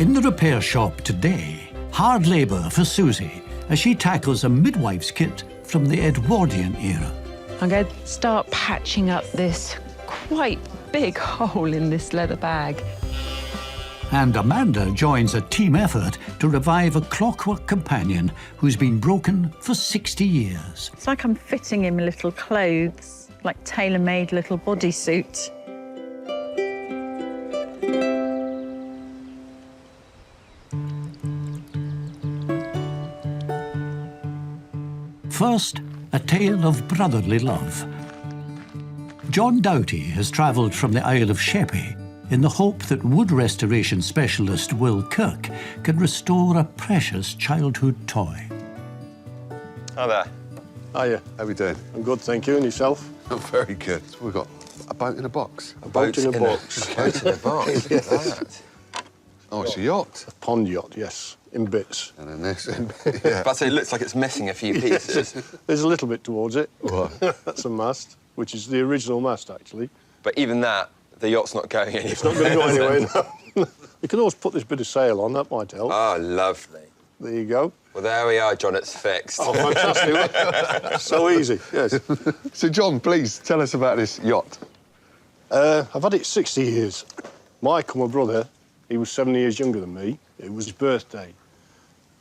In the repair shop today, hard labour for Suzie as she tackles a midwife's kit from the Edwardian era. I'm going to start patching up this quite big hole in this leather bag. And Amanda joins a team effort to revive a clockwork companion who's been broken for 60 years. It's like I'm fitting him little clothes, like tailor-made little bodysuit. First, a tale of brotherly love. John Doughty has travelled from the Isle of Sheppey in the hope that wood restoration specialist Will Kirk can restore a precious childhood toy. Hi there. Hiya. How are we doing? I'm good, thank you. And yourself? I'm very good. We've got a boat in a box. A boat in a box. A boat in a box. Yes. Oh, it's a yacht. A pond yacht, yes, in bits. And then this. Yeah. But it looks like it's missing a few pieces. There's a little bit towards it. What? That's a mast, which is the original mast, actually. But even that, the yacht's not going anywhere. It's not going to go anywhere, no. You can always put this bit of sail on, that might help. Oh, lovely. There you go. Well, there we are, John, it's fixed. Oh, fantastic. So easy, yes. So, John, please tell us about this yacht. I've had it 60 years. Michael, my brother, he was 7 years younger than me. It was his birthday.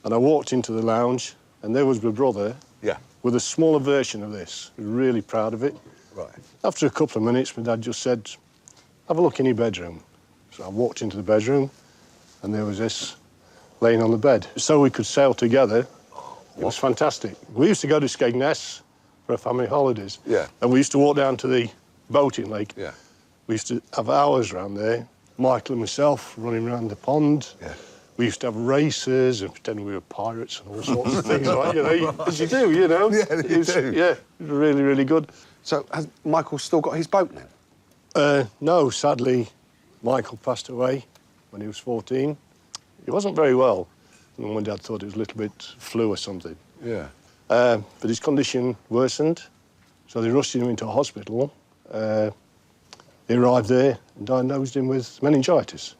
And I walked into the lounge, and there was my brother with a smaller version of this. He was really proud of it. Right. After a couple of minutes, my dad just said, have a look in your bedroom. So I walked into the bedroom, and there was this laying on the bed. So we could sail together. It was fantastic. We used to go to Skegness for our family holidays. Yeah. And we used to walk down to the boating lake. Yeah. We used to have hours around there. Michael and myself running around the pond. Yeah. We used to have races and pretend we were pirates and all sorts of things, like, you know, as you do, you know. Yeah, you do. Yeah, it was really, really good. So, has Michael still got his boat now? No, sadly, Michael passed away when he was 14. He wasn't very well. And my dad thought it was a little bit flu or something. Yeah. But his condition worsened, so they rushed him into a hospital. He arrived there and diagnosed him with meningitis.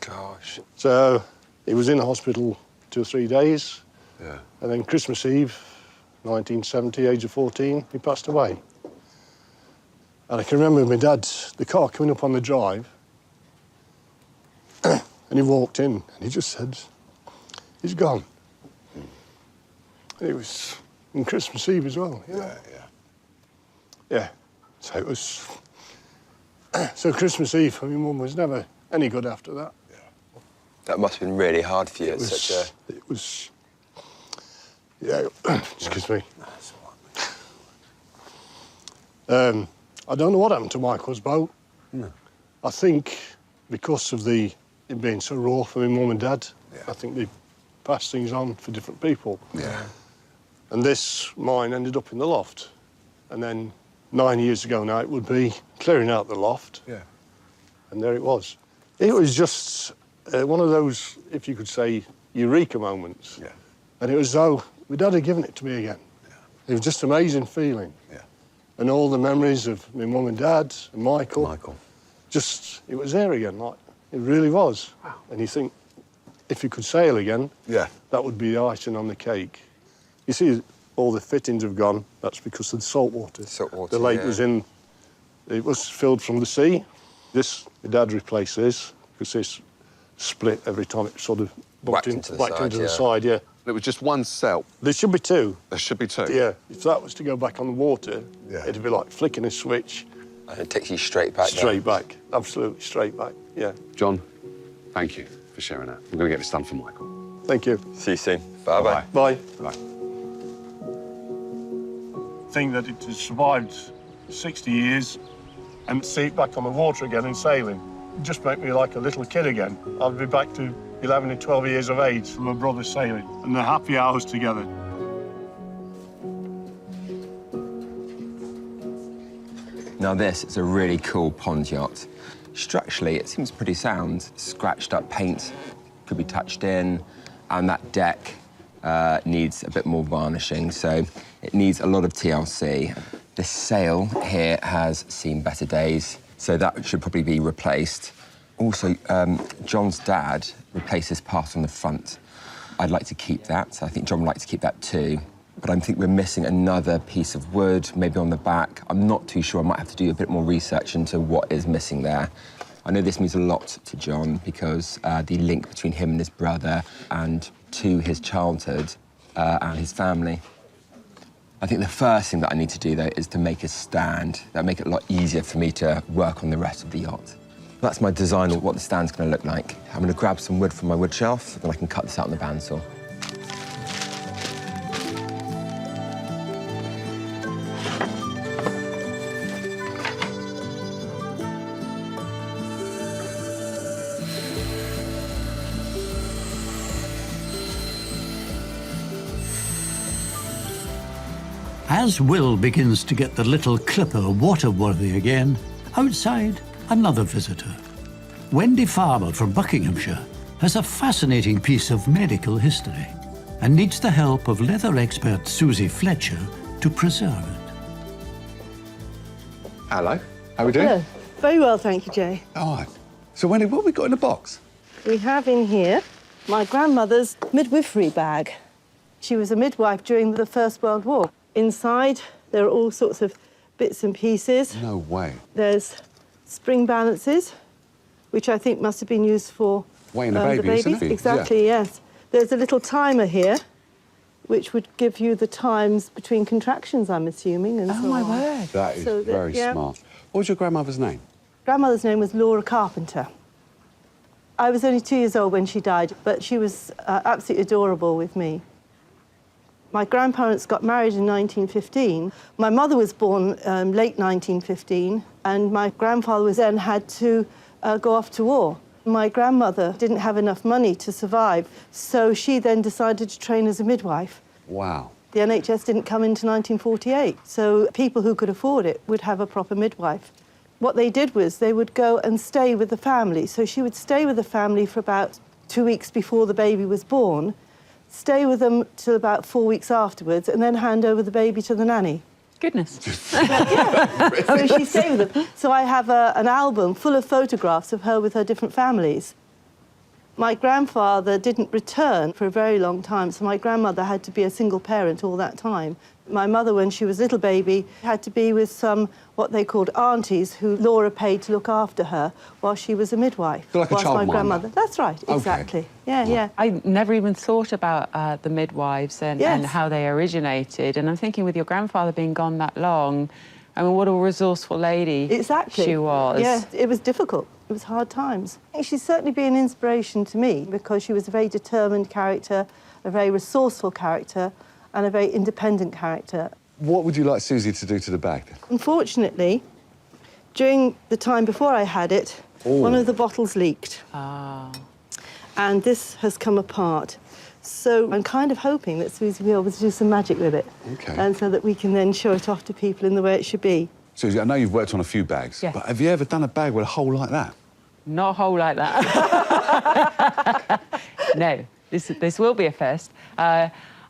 Gosh. So he was in the hospital 2 or 3 days. Yeah. And then Christmas Eve, 1970, age of 14, he passed away. And I can remember my dad, the car coming up on the drive, and he walked in and he just said, he's gone. And it was on Christmas Eve as well, you know? Yeah. So it was... So Christmas Eve for my mum was never any good after that. Yeah. That must have been really hard for you. It was... Yeah, excuse me. I don't know what happened to Michael's boat. No. I think because of it being so raw for my mum and dad, I think they passed things on for different people. Yeah. And mine ended up in the loft. And then 9 years ago now, it would be clearing out the loft. Yeah. And there it was. It was just one of those, if you could say, eureka moments. Yeah. And it was as though my dad had given it to me again. Yeah. It was just an amazing feeling. Yeah. And all the memories of my mum and dad and Michael. It was there again, like, it really was. Wow. And you think, if you could sail again, that would be the icing on the cake. You see, all the fittings have gone. That's because of the salt water. The lake it was filled from the sea. My dad replaced this, because this split every time it sort of bumped into the side, yeah. It was just one cell. There should be two. There should be two? Yeah. If that was to go back on the water, it'd be like flicking a switch. And it takes you straight back Straight back. Absolutely straight back, yeah. John, thank you for sharing that. We're going to get this done for Michael. Thank you. See you soon. Bye-bye. Bye. Bye. Thing that it has survived 60 years and see it back on the water again and sailing. It just make me like a little kid again. I'll be back to 11 and 12 years of age from my brother sailing and the happy hours together. Now this is a really cool pond yacht. Structurally, it seems pretty sound. Scratched up paint could be touched in, and that deck needs a bit more varnishing, so it needs a lot of TLC. This sail here has seen better days, so that should probably be replaced. Also, John's dad replaced this part on the front. I'd like to keep that. I think John would like to keep that too. But I think we're missing another piece of wood, maybe on the back. I'm not too sure. I might have to do a bit more research into what is missing there. I know this means a lot to John because the link between him and his brother and to his childhood and his family. I think the first thing that I need to do, though, is to make a stand. That'll make it a lot easier for me to work on the rest of the yacht. That's my design of what the stand's going to look like. I'm going to grab some wood from my wood shelf, then I can cut this out on the bandsaw. As Will begins to get the little clipper water-worthy again, outside, another visitor. Wendy Farmer from Buckinghamshire has a fascinating piece of medical history and needs the help of leather expert Suzie Fletcher to preserve it. Hello. How are we doing? Hello. Very well, thank you, Jay. All right. So, Wendy, what have we got in the box? We have in here my grandmother's midwifery bag. She was a midwife during the First World War. Inside, there are all sorts of bits and pieces. No way. There's spring balances, which I think must have been used for weighing the baby, isn't it? Exactly, Yeah. yes. There's a little timer here, which would give you the times between contractions, I'm assuming, and so on. word. That is very smart. What was your grandmother's name? Grandmother's name was Laura Carpenter. I was only 2 years old when she died, but she was absolutely adorable with me. My grandparents got married in 1915. My mother was born late 1915, and my grandfather was then had to go off to war. My grandmother didn't have enough money to survive, so she then decided to train as a midwife. Wow. The NHS didn't come into 1948, so people who could afford it would have a proper midwife. What they did was they would go and stay with the family. So she would stay with the family for about 2 weeks before the baby was born, stay with them till about 4 weeks afterwards, and then hand over the baby to the nanny. Goodness. So she stayed with them. So I have an album full of photographs of her with her different families. My grandfather didn't return for a very long time, so my grandmother had to be a single parent all that time. My mother, when she was a little baby, had to be with some, what they called aunties, who Laura paid to look after her while she was a midwife. So like a whilst my childminder? grandmother. That's right, exactly. Okay. Yeah, yeah. I never even thought about the midwives and how they originated. And I'm thinking with your grandfather being gone that long, I mean, what a resourceful lady Exactly. she was. Yeah, it was difficult. It was hard times. She's certainly been an inspiration to me because she was a very determined character, a very resourceful character, and a very independent character. What would you like Suzie to do to the bag, then? Unfortunately, during the time before I had it, one of the bottles leaked. Ah. And this has come apart. So I'm kind of hoping that Suzie will be able to do some magic with it. Okay. And so that we can then show it off to people in the way it should be. Suzie, I know you've worked on a few bags, Yes. but have you ever done a bag with a hole like that? Not a hole like that. No, this will be a first.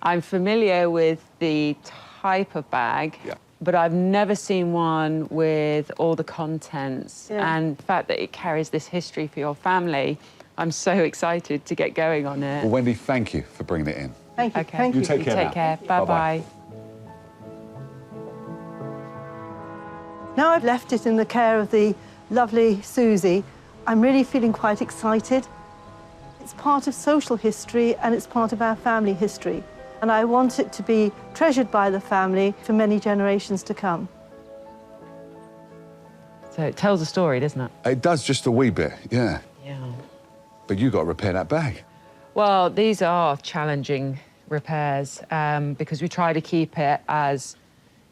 I'm familiar with the type of bag, but I've never seen one with all the contents. Yeah. And the fact that it carries this history for your family, I'm so excited to get going on it. Well, Wendy, thank you for bringing it in. Thank you. Okay. Thank You you. take care Take now. care. Bye-bye. Bye-bye. Now I've left it in the care of the lovely Suzie, I'm really feeling quite excited. It's part of social history and it's part of our family history. And I want it to be treasured by the family for many generations to come. So it tells a story, doesn't it? It does just a wee bit, yeah. Yeah. But you got to repair that bag. Well, these are challenging repairs because we try to keep it as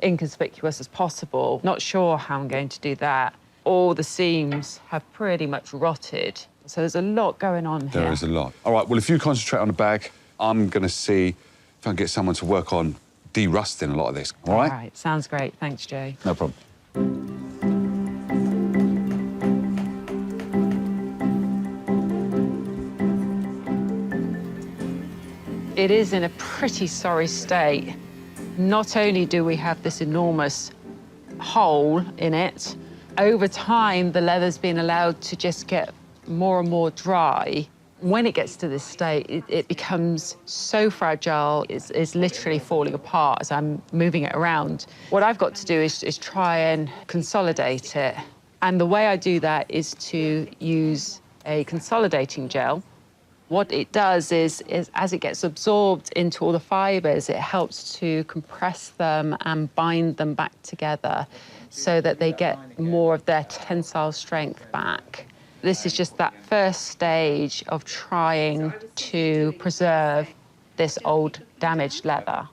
inconspicuous as possible. Not sure how I'm going to do that. All the seams have pretty much rotted. So there's a lot going on here. There is a lot. All right, well, if you concentrate on the bag, I'm going to see if I can get someone to work on de-rusting a lot of this, all right? All right, sounds great. Thanks, Jay. No problem. It is in a pretty sorry state. Not only do we have this enormous hole in it, over time, the leather's been allowed to just get more and more dry. When it gets to this state, it becomes so fragile, it's literally falling apart as I'm moving it around. What I've got to do is try and consolidate it. And the way I do that is to use a consolidating gel. What it does is as it gets absorbed into all the fibres, it helps to compress them and bind them back together so that they get more of their tensile strength back. This is just that first stage of trying to preserve this old damaged leather.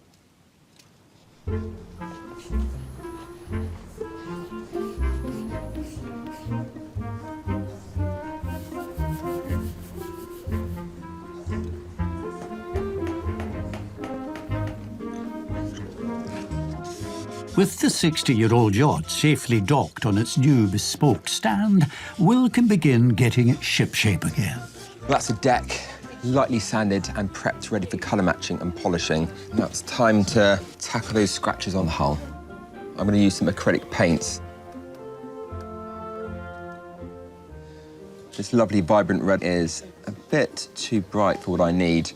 With the 60-year-old yacht safely docked on its new bespoke stand, Will can begin getting it shipshape again. That's the deck, lightly sanded and prepped, ready for colour matching and polishing. Now it's time to tackle those scratches on the hull. I'm going to use some acrylic paints. This lovely vibrant red is a bit too bright for what I need,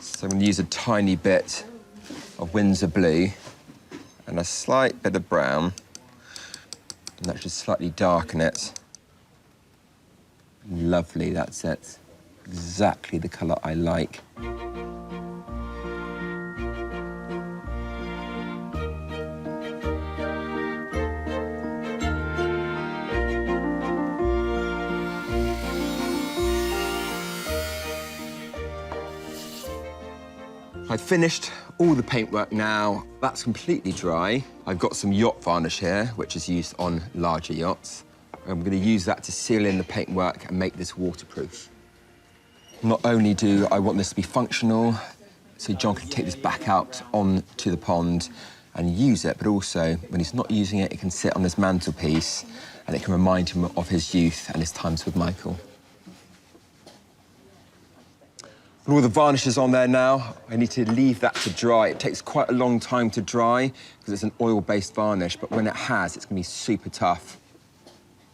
so I'm going to use a tiny bit of Windsor blue and a slight bit of brown, and that should slightly darken it. Lovely, that's it. Exactly the colour I like. I've finished all the paintwork now. That's completely dry. I've got some yacht varnish here, which is used on larger yachts. I'm going to use that to seal in the paintwork and make this waterproof. Not only do I want this to be functional, so John can take this back out onto the pond and use it, but also, when he's not using it, it can sit on his mantelpiece and it can remind him of his youth and his times with Michael. All the varnish is on there now. I need to leave that to dry. It takes quite a long time to dry because it's an oil-based varnish, but when it has, it's going to be super tough.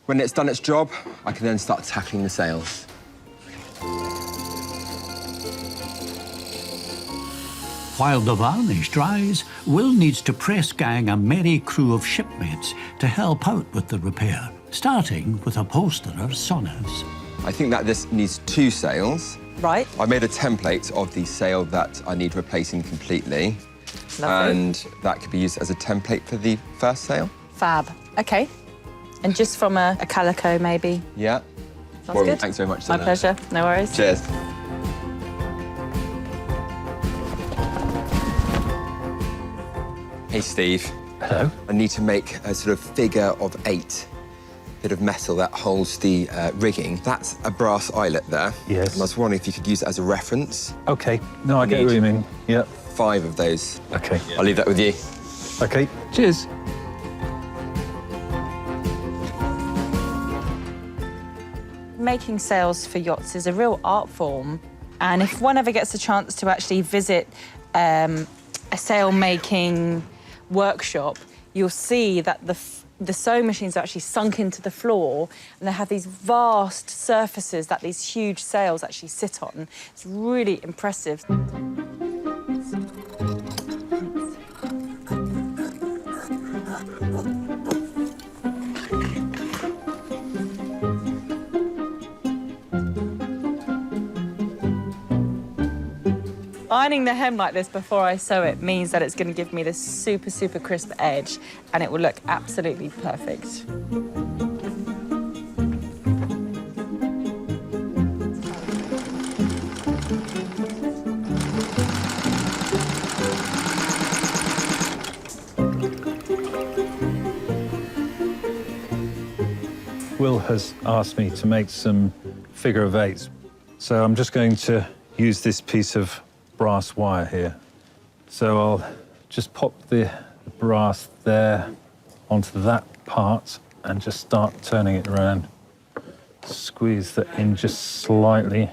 When it's done its job, I can then start tackling the sails. While the varnish dries, Will needs to press gang a merry crew of shipmates to help out with the repair, starting with upholsterer Sonas. I think that this needs 2 sails. Right. I made a template of the sail that I need replacing completely. Lovely. And that could be used as a template for the first sail. Fab. OK. And just from a calico, maybe? Yeah. Sounds good. Thanks very much. My pleasure. No worries. Cheers. Hey, Steve. Hello. I need to make a sort of figure of 8. Bit of metal that holds the rigging. That's a brass eyelet there. Yes. And I was wondering if you could use it as a reference. OK. No, I get what you mean. Yep. 5 of those. OK. I'll leave that with you. OK. Cheers. Making sails for yachts is a real art form. And if one ever gets a chance to actually visit a sail-making workshop, you'll see that the sewing machines are actually sunk into the floor and they have these vast surfaces that these huge sails actually sit on. It's really impressive. Ironing the hem like this before I sew it means that it's going to give me this super, super crisp edge and it will look absolutely perfect. Will has asked me to make some figure of 8s. So I'm just going to use this piece of brass wire here. So I'll just pop the brass there onto that part and just start turning it around. Squeeze that in just slightly.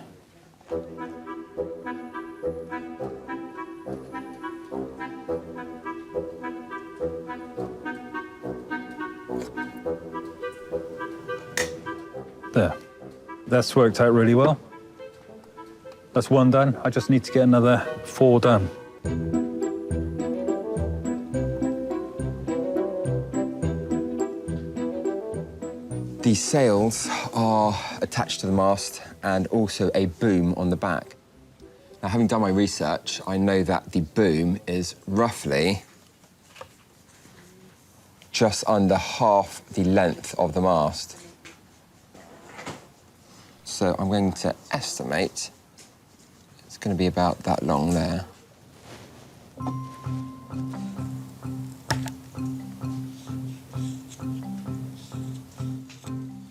There. That's worked out really well. That's 1 done. I just need to get another 4 done. The sails are attached to the mast and also a boom on the back. Now, having done my research, I know that the boom is roughly just under half the length of the mast. So I'm going to estimate it's going to be about that long there.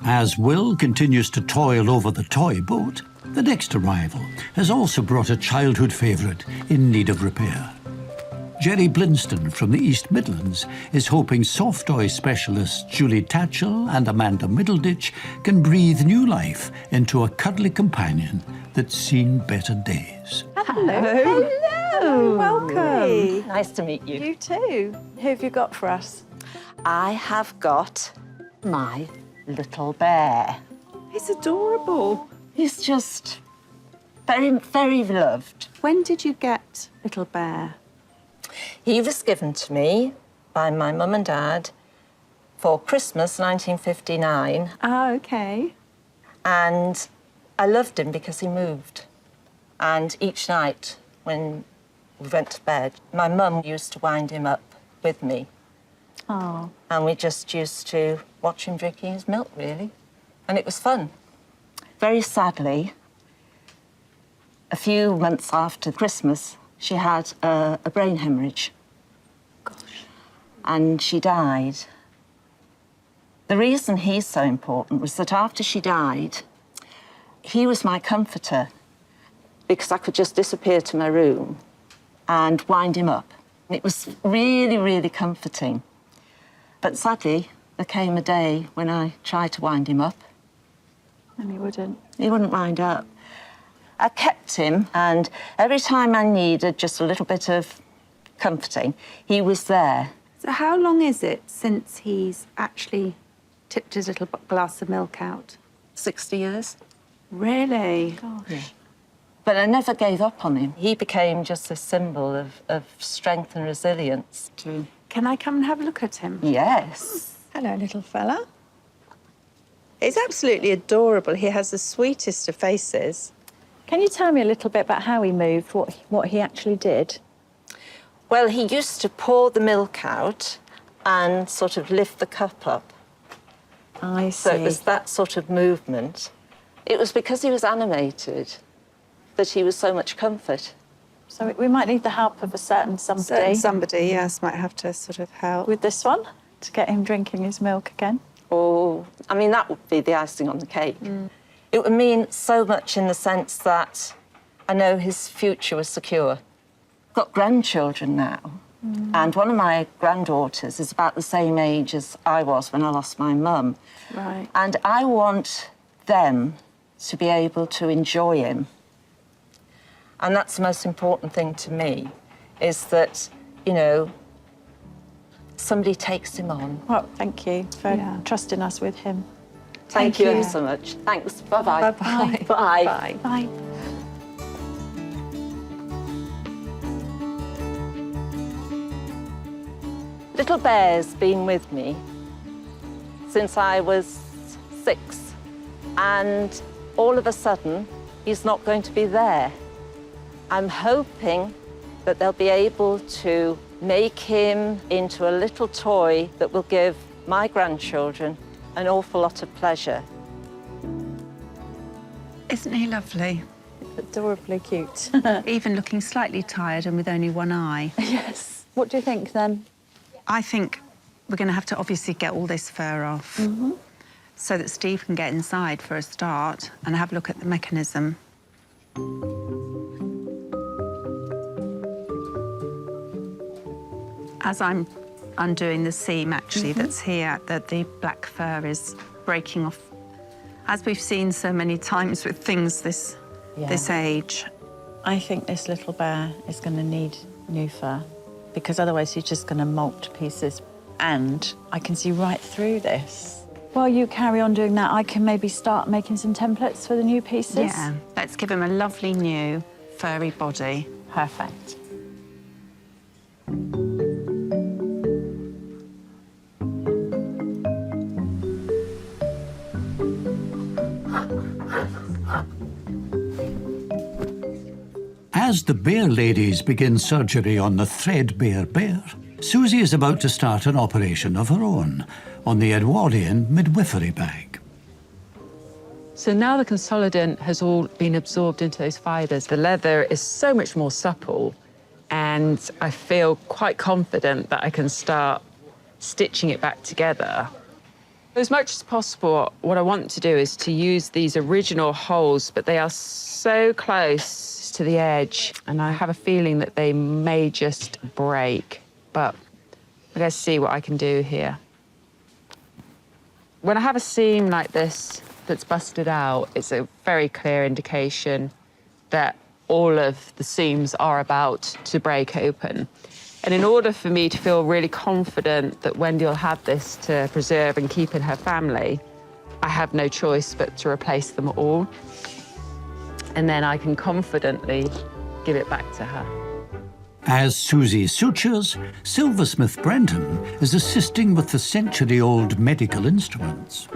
As Will continues to toil over the toy boat, the next arrival has also brought a childhood favourite in need of repair. Gerry Blinston from the East Midlands is hoping soft toy specialists Julie Tatchell and Amanda Middleditch can breathe new life into a cuddly companion that's seen better days. Hello. Hello. Welcome. Nice to meet you. You too. Who have you got for us? I have got my little bear. He's adorable. He's just very, very loved. When did you get Little Bear? He was given to me by my mum and dad for Christmas 1959. Ah, OK. And I loved him because he moved. And each night when we went to bed, my mum used to wind him up with me. Oh. And we just used to watch him drinking his milk, really. And it was fun. Very sadly, a few months after Christmas, she had a brain hemorrhage. Gosh. And she died. The reason he's so important was that after she died, he was my comforter because I could just disappear to my room and wind him up. It was really, really comforting. But sadly, there came a day when I tried to wind him up. And he wouldn't? He wouldn't wind up. I kept him, and every time I needed just a little bit of comforting, he was there. So how long is it since he's actually tipped his little glass of milk out? 60 years. Really? Gosh. Yeah. But I never gave up on him. He became just a symbol of strength and resilience. Can I come and have a look at him? Yes. Hello, little fella. He's absolutely adorable. He has the sweetest of faces. Can you tell me a little bit about how he moved, what he actually did? Well, he used to pour the milk out and sort of lift the cup up. I see. So it was that sort of movement. It was because he was animated that he was so much comfort. So we might need the help of a certain somebody. Somebody, yes, might have to sort of help. With this one, to get him drinking his milk again. Oh, I mean, that would be the icing on the cake. Mm. It would mean so much in the sense that I know his future was secure. I've got grandchildren now, and one of my granddaughters is about the same age as I was when I lost my mum. Right. And I want them to be able to enjoy him. And that's the most important thing to me, is that, you know, somebody takes him on. Well, thank you for trusting us with him. Thank you so much. Thanks. Bye-bye. Bye-bye. Bye. Bye. Bye. Little Bear's been with me since I was 6, and all of a sudden, he's not going to be there. I'm hoping that they'll be able to make him into a little toy that will give my grandchildren an awful lot of pleasure. Isn't he lovely? Adorably cute. Even looking slightly tired and with only one eye. Yes. What do you think, then? I think we're going to have to obviously get all this fur off so that Steve can get inside for a start and have a look at the mechanism. As I'm undoing the seam, actually, that's here, that the black fur is breaking off. As we've seen so many times with things this age. I think this little bear is going to need new fur, because otherwise he's just going to molt to pieces. And I can see right through this. While you carry on doing that, I can maybe start making some templates for the new pieces. Yeah, let's give him a lovely new furry body. Perfect. As the bear ladies begin surgery on the threadbare bear, Suzie is about to start an operation of her own on the Edwardian midwifery bag. So now the consolidant has all been absorbed into those fibres. The leather is so much more supple, and I feel quite confident that I can start stitching it back together. As much as possible, what I want to do is to use these original holes, but they are so close to the edge, and I have a feeling that they may just break, but let's see what I can do here. When I have a seam like this that's busted out, it's a very clear indication that all of the seams are about to break open. And in order for me to feel really confident that Wendy will have this to preserve and keep in her family, I have no choice but to replace them all. And then I can confidently give it back to her. As Suzie sutures, silversmith Brenton is assisting with the century-old medical instruments.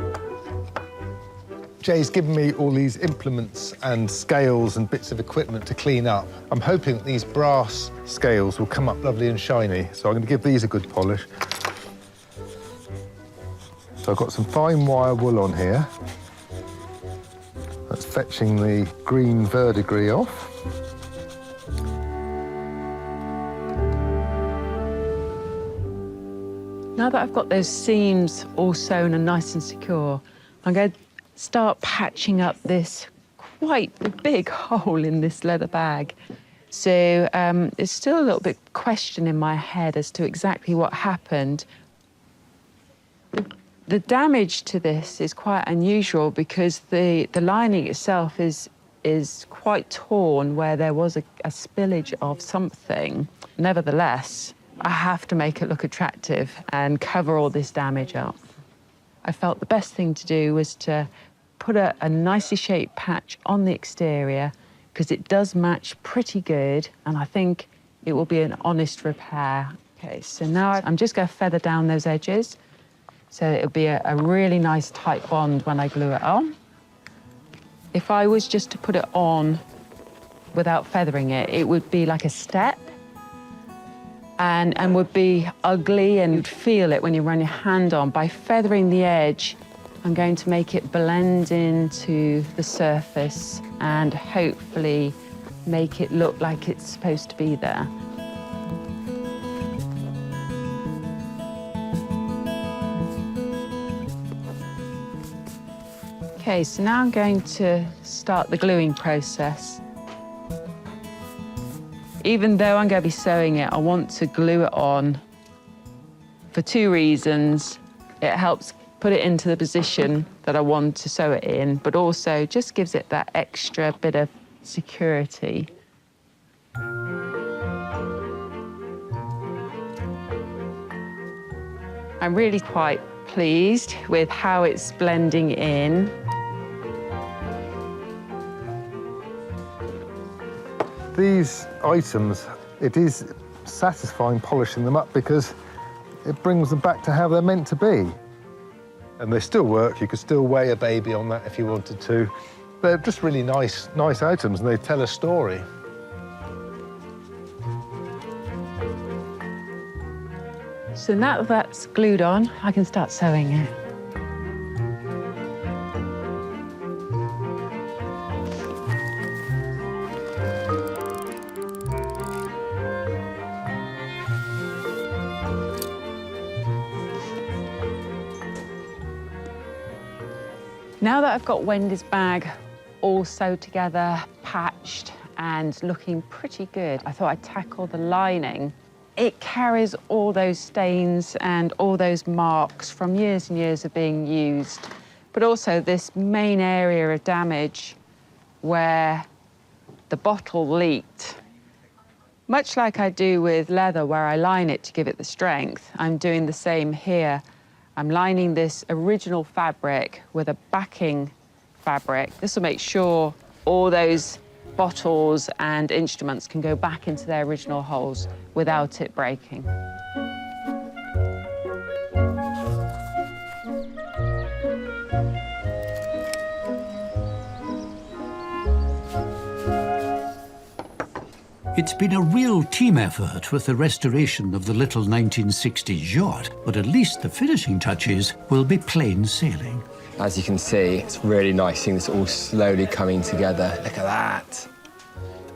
Jay's given me all these implements and scales and bits of equipment to clean up. I'm hoping that these brass scales will come up lovely and shiny, so I'm going to give these a good polish. So I've got some fine wire wool on here. That's fetching the green verdigris off. Now that I've got those seams all sewn and nice and secure, I'm going to start patching up this quite big hole in this leather bag. So there's still a little bit of question in my head as to exactly what happened. The damage to this is quite unusual because the lining itself is quite torn where there was a spillage of something. Nevertheless, I have to make it look attractive and cover all this damage up. I felt the best thing to do was to put a nicely shaped patch on the exterior because it does match pretty good, and I think it will be an honest repair. Okay, so now I'm just going to feather down those edges so it'll be a really nice tight bond when I glue it on. If I was just to put it on without feathering it, it would be like a step and would be ugly, and you'd feel it when you run your hand on. By feathering the edge, I'm going to make it blend into the surface and hopefully make it look like it's supposed to be there. Okay, so now I'm going to start the gluing process. Even though I'm going to be sewing it, I want to glue it on for two reasons. It helps put it into the position that I want to sew it in, but also just gives it that extra bit of security. I'm really quite pleased with how it's blending in. These items, it is satisfying polishing them up because it brings them back to how they're meant to be. And they still work. You could still weigh a baby on that if you wanted to. They're just really nice items, and they tell a story. So now that that's glued on, I can start sewing it. Now that I've got Wendy's bag all sewed together, patched, and looking pretty good, I thought I'd tackle the lining. It carries all those stains and all those marks from years and years of being used, but also this main area of damage where the bottle leaked. Much like I do with leather, where I line it to give it the strength, I'm doing the same here. I'm lining this original fabric with a backing fabric. This will make sure all those bottles and instruments can go back into their original holes without it breaking. It's been a real team effort with the restoration of the little 1960s yacht, but at least the finishing touches will be plain sailing. As you can see, it's really nice seeing this all slowly coming together. Look at that.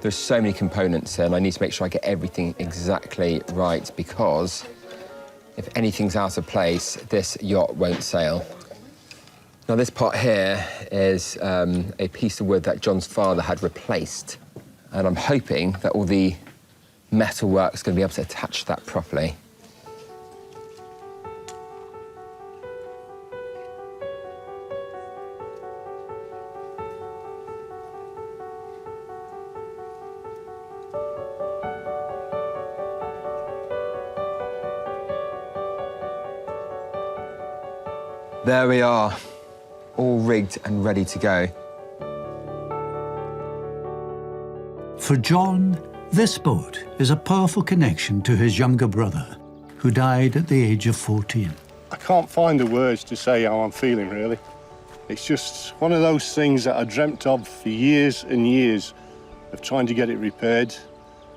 There's so many components here, and I need to make sure I get everything exactly right, because if anything's out of place, this yacht won't sail. Now, this part here is a piece of wood that John's father had replaced, and I'm hoping that all the metal work's going to be able to attach that properly. There we are, all rigged and ready to go. For John, this boat is a powerful connection to his younger brother, who died at the age of 14. I can't find the words to say how I'm feeling, really. It's just one of those things that I dreamt of for years and years, of trying to get it repaired,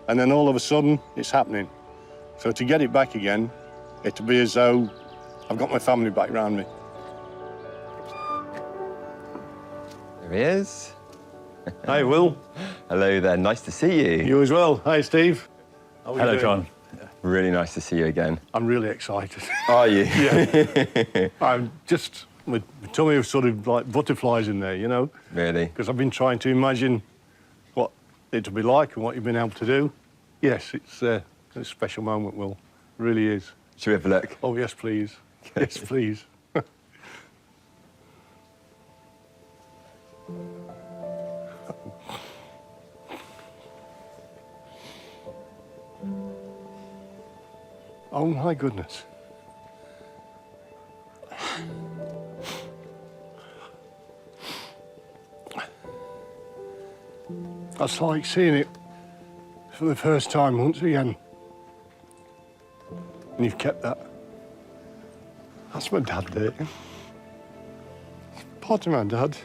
and then all of a sudden, it's happening. So to get it back again, it'll be as though I've got my family back around me. There he is. Hi, Will. Hello there, nice to see you. You as well. Hi, Steve. Hello, John. Really nice to see you again. I'm really excited. Are you? Yeah. I'm just, my tummy was sort of like butterflies in there, you know? Really? Because I've been trying to imagine what it'll be like and what you've been able to do. Yes, it's a special moment, Will. It really is. Should we have a look? Oh, yes, please. Yes, please. Oh, my goodness. That's like seeing it for the first time once again. And you've kept that. That's my dad there. Part of my dad.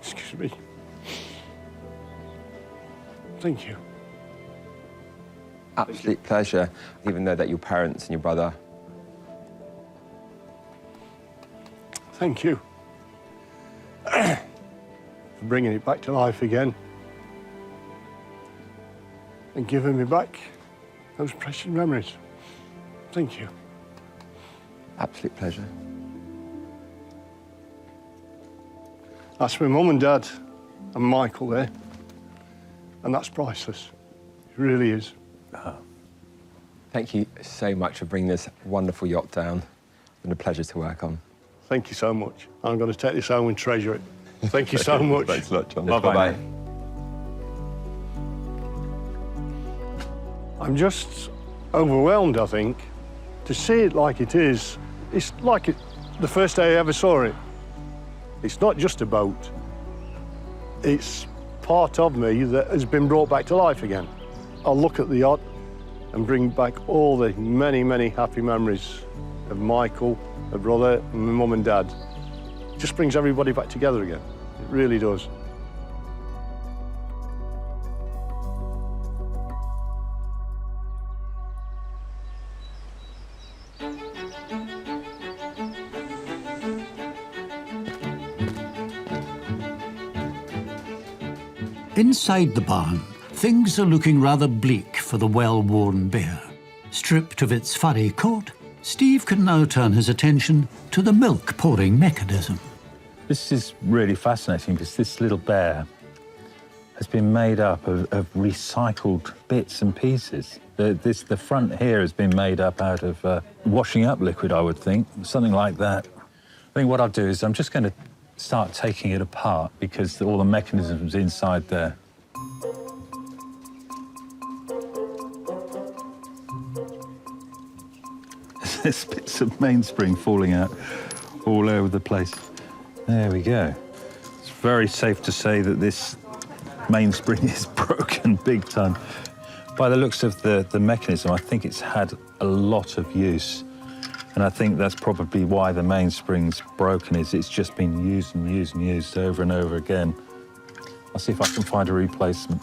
Excuse me. Thank you. Absolute pleasure, even though that your parents and your brother. Thank you. For bringing it back to life again. And giving me back those precious memories. Thank you. Absolute pleasure. That's my mum and dad and Michael there. And that's priceless. It really is. Thank you so much for bringing this wonderful yacht down. It's been a pleasure to work on. Thank you so much. I'm going to take this home and treasure it. Thank you so much. Thanks a lot, John. Bye-bye. Bye-bye. I'm just overwhelmed, I think. To see it like it is, it's like the first day I ever saw it. It's not just a boat. It's part of me that has been brought back to life again. I'll look at the yacht and bring back all the many, many happy memories of Michael, my brother, and my mum and dad. It just brings everybody back together again. It really does. Inside the barn, things are looking rather bleak for the well-worn bear. Stripped of its furry coat, Steve can now turn his attention to the milk-pouring mechanism. This is really fascinating because this little bear has been made up of recycled bits and pieces. The front here has been made up out of washing up liquid, I would think, something like that. I think what I'll do is I'm just going to start taking it apart because all the mechanisms inside there. There's bits of mainspring falling out all over the place. There we go. It's very safe to say that this mainspring is broken big time. By the looks of the mechanism, I think it's had a lot of use. And I think that's probably why the mainspring's broken, is it's just been used and used and used over and over again. I'll see if I can find a replacement.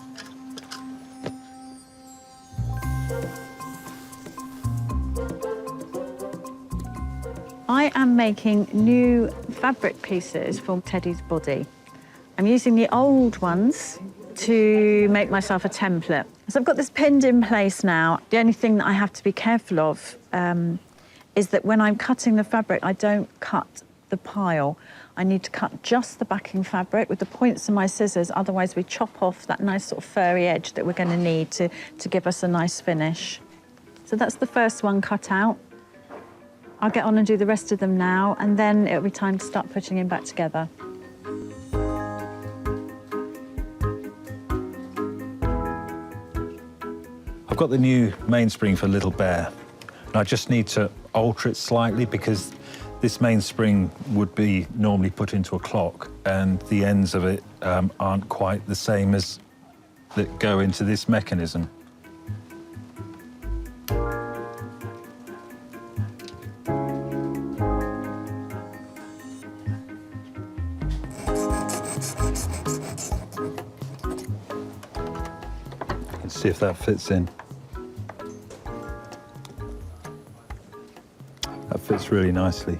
I am making new fabric pieces for Teddy's body. I'm using the old ones to make myself a template. So I've got this pinned in place now. The only thing that I have to be careful of is that when I'm cutting the fabric, I don't cut the pile. I need to cut just the backing fabric with the points of my scissors, otherwise we chop off that nice sort of furry edge that we're going to need to give us a nice finish. So that's the first one cut out. I'll get on and do the rest of them now, and then it'll be time to start putting him back together. I've got the new mainspring for Little Bear, and I just need to alter it slightly because this mainspring would be normally put into a clock, and the ends of it aren't quite the same as that go into this mechanism. Let's see if that fits in. That fits really nicely.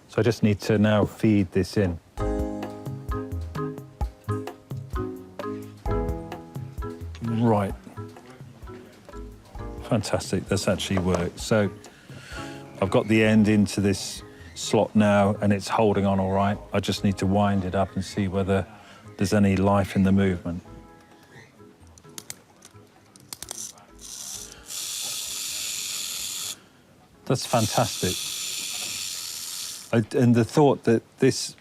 So I just need to now feed this in. Right. Fantastic, that's actually worked. So I've got the end into this slot now and it's holding on all right. I just need to wind it up and see whether there's any life in the movement. That's fantastic. And the thought that this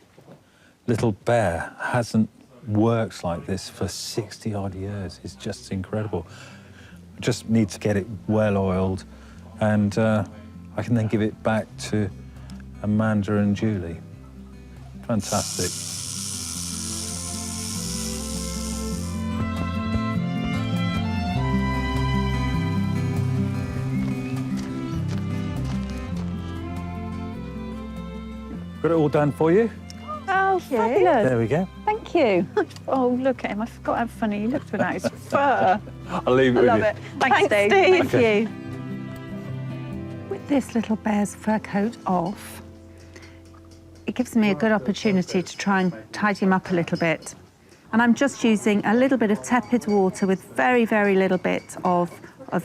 little bear hasn't worked like this for 60-odd years is just incredible. I just need to get it well oiled, and I can then give it back to Amanda and Julie. Fantastic. Got it all done for you? Oh, fabulous. There we go. Thank you. Oh, look at him. I forgot how funny he looked without his fur. I'll leave it with you. I love it. Thanks, Steve. Thank Okay. you. With this little bear's fur coat off, it gives me a good opportunity to try and tidy him up a little bit. And I'm just using a little bit of tepid water with very, very little bit of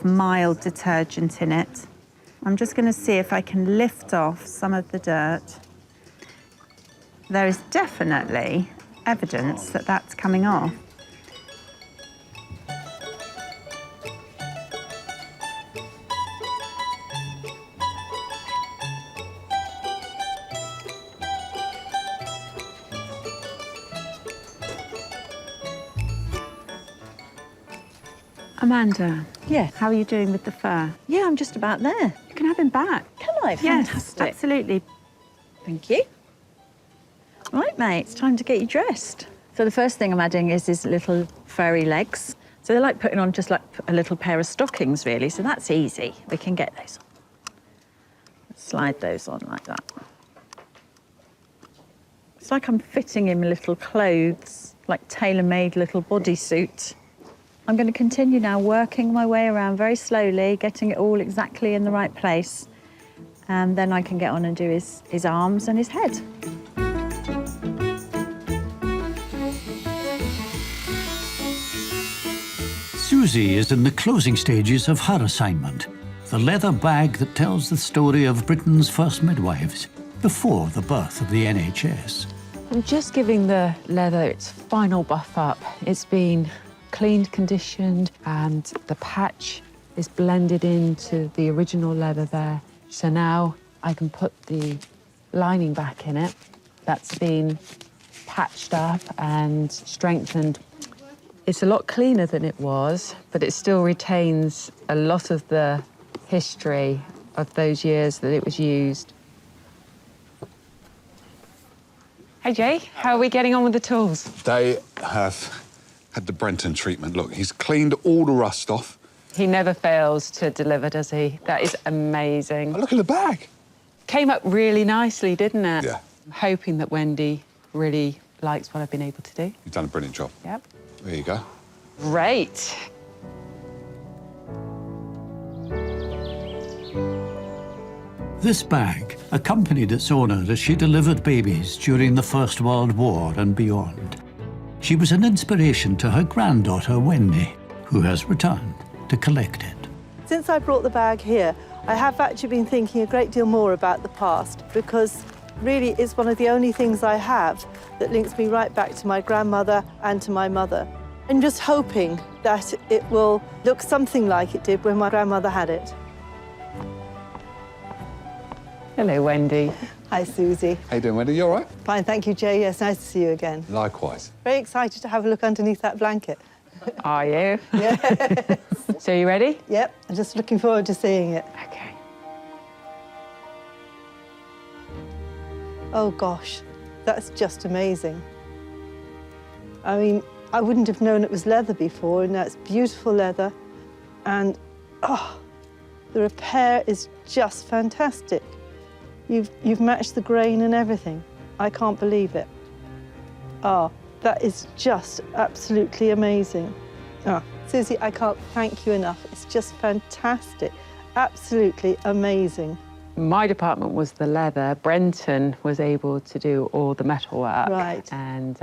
mild detergent in it. I'm just going to see if I can lift off some of the dirt. There is definitely evidence that that's coming off. Amanda. Yes. How are you doing with the fur? Yeah, I'm just about there. You can have him back. Can I? Yes, Fantastic. absolutely. Thank you. Right, mate, it's time to get you dressed. So the first thing I'm adding is his little furry legs. So they're like putting on just like a little pair of stockings, really. So that's easy. We can get those on. Slide those on like that. It's like I'm fitting him little clothes, like tailor-made little bodysuit. I'm going to continue now working my way around very slowly, getting it all exactly in the right place. And then I can get on and do his arms and his head. Suzie is in the closing stages of her assignment, the leather bag that tells the story of Britain's first midwives before the birth of the NHS. I'm just giving the leather its final buff up. It's been cleaned, conditioned, and the patch is blended into the original leather there. So now I can put the lining back in it. That's been patched up and strengthened. It's a lot cleaner than it was, but it still retains a lot of the history of those years that it was used. Hey, Jay, how are we getting on with the tools? They have had the Brenton treatment. Look, he's cleaned all the rust off. He never fails to deliver, does he? That is amazing. Oh, look at the bag. Came up really nicely, didn't it? Yeah. I'm hoping that Wendy really likes what I've been able to do. You've done a brilliant job. Yep. There you go. Great. This bag accompanied its owner as she delivered babies during the First World War and beyond. She was an inspiration to her granddaughter, Wendy, who has returned to collect it. Since I brought the bag here, I have actually been thinking a great deal more about the past, because really it's one of the only things I have that links me right back to my grandmother and to my mother. I'm just hoping that it will look something like it did when my grandmother had it. Hello, Wendy. Hi, Susie. How you doing, Wendy? You all right? Fine, thank you, Jay. Yes, nice to see you again. Likewise. Very excited to have a look underneath that blanket. Are you? Yes. So you ready? Yep, I'm just looking forward to seeing it. Okay. Oh, gosh, that's just amazing. I mean, I wouldn't have known it was leather before, and that's beautiful leather. And, oh, the repair is just fantastic. You've matched the grain and everything. I can't believe it. Oh, that is just absolutely amazing. Oh, Susie, I can't thank you enough. It's just fantastic. Absolutely amazing. My department was the leather. Brenton was able to do all the metal work. Right. And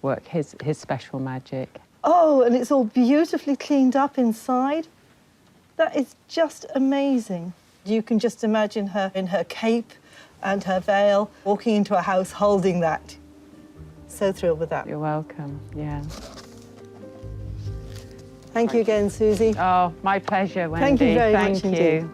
work his special magic. Oh, and it's all beautifully cleaned up inside. That is just amazing. You can just imagine her in her cape and her veil, walking into a house holding that. So thrilled with that. You're welcome, yeah. Thank you again, Susie. Oh, my pleasure, Wendy. Thank you very Thank much you. indeed.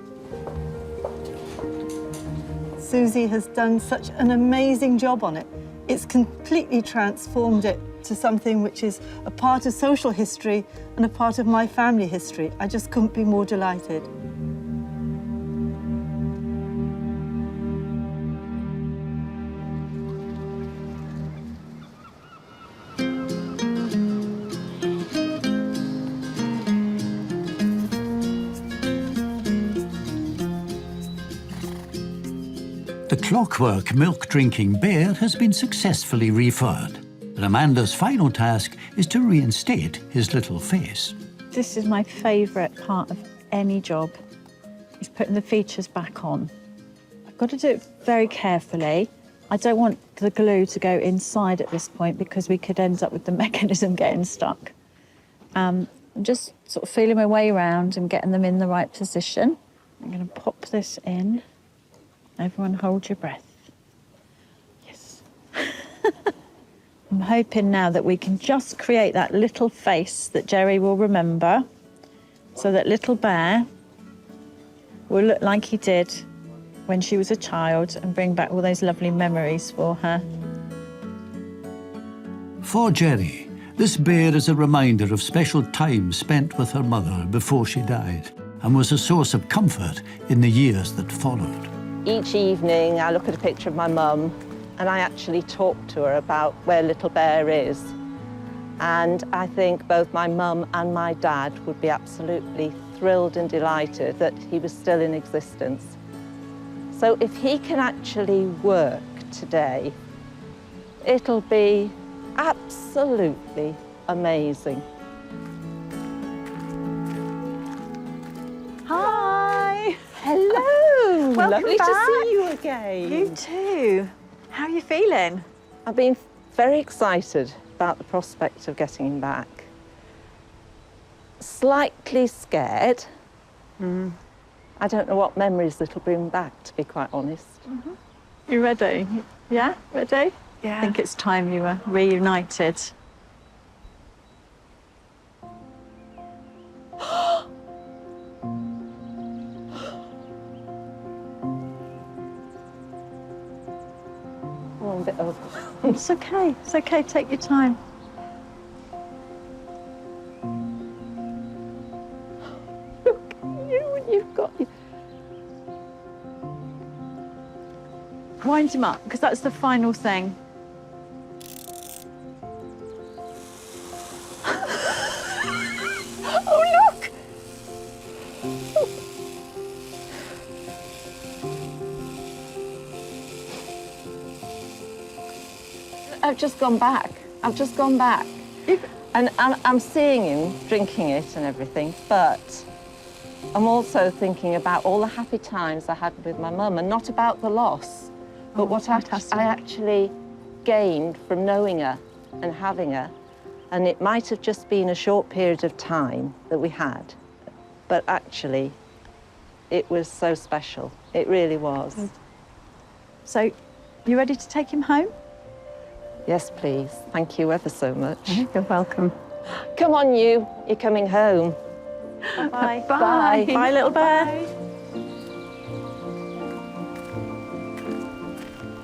Susie has done such an amazing job on it. It's completely transformed it to something which is a part of social history and a part of my family history. I just couldn't be more delighted. The clockwork milk-drinking bear has been successfully refurred, and Amanda's final task is to reinstate his little face. This is my favourite part of any job, is putting the features back on. I've got to do it very carefully. I don't want the glue to go inside at this point because we could end up with the mechanism getting stuck. I'm just sort of feeling my way around and getting them in the right position. I'm going to pop this in. Everyone hold your breath. Yes. I'm hoping now that we can just create that little face that Gerry will remember, so that little bear will look like he did when she was a child and bring back all those lovely memories for her. For Gerry, this bear is a reminder of special time spent with her mother before she died, and was a source of comfort in the years that followed. Each evening, I look at a picture of my mum and I actually talk to her about where little Bear is. And I think both my mum and my dad would be absolutely thrilled and delighted that he was still in existence. So if he can actually work today, it'll be absolutely amazing. Hi! Hello! Welcome Lovely back. to see you again. You too. How are you feeling? I've been very excited about the prospect of getting him back. Slightly scared. I don't know what memories it'll bring back, to be quite honest. You ready? Yeah? Ready? Yeah. I think it's time you were reunited. Oh, I'm a bit over. It's okay. It's okay. Take your time. Look at you, and you've got wind him up, because that's the final thing. Oh, look! I've just gone back. I've just gone back. And I'm seeing him drinking it and everything, but I'm also thinking about all the happy times I had with my mum, and not about the loss, but what I actually gained from knowing her and having her. And it might have just been a short period of time that we had, but actually, it was so special. It really was. So, you ready to take him home? Yes, please. Thank you ever so much. You're welcome. Come on, you. You're coming home. Bye. Bye. Bye, little bear.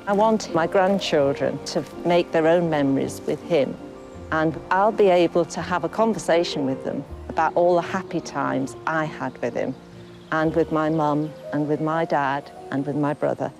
I want my grandchildren to make their own memories with him, and I'll be able to have a conversation with them about all the happy times I had with him, and with my mum, and with my dad, and with my brother.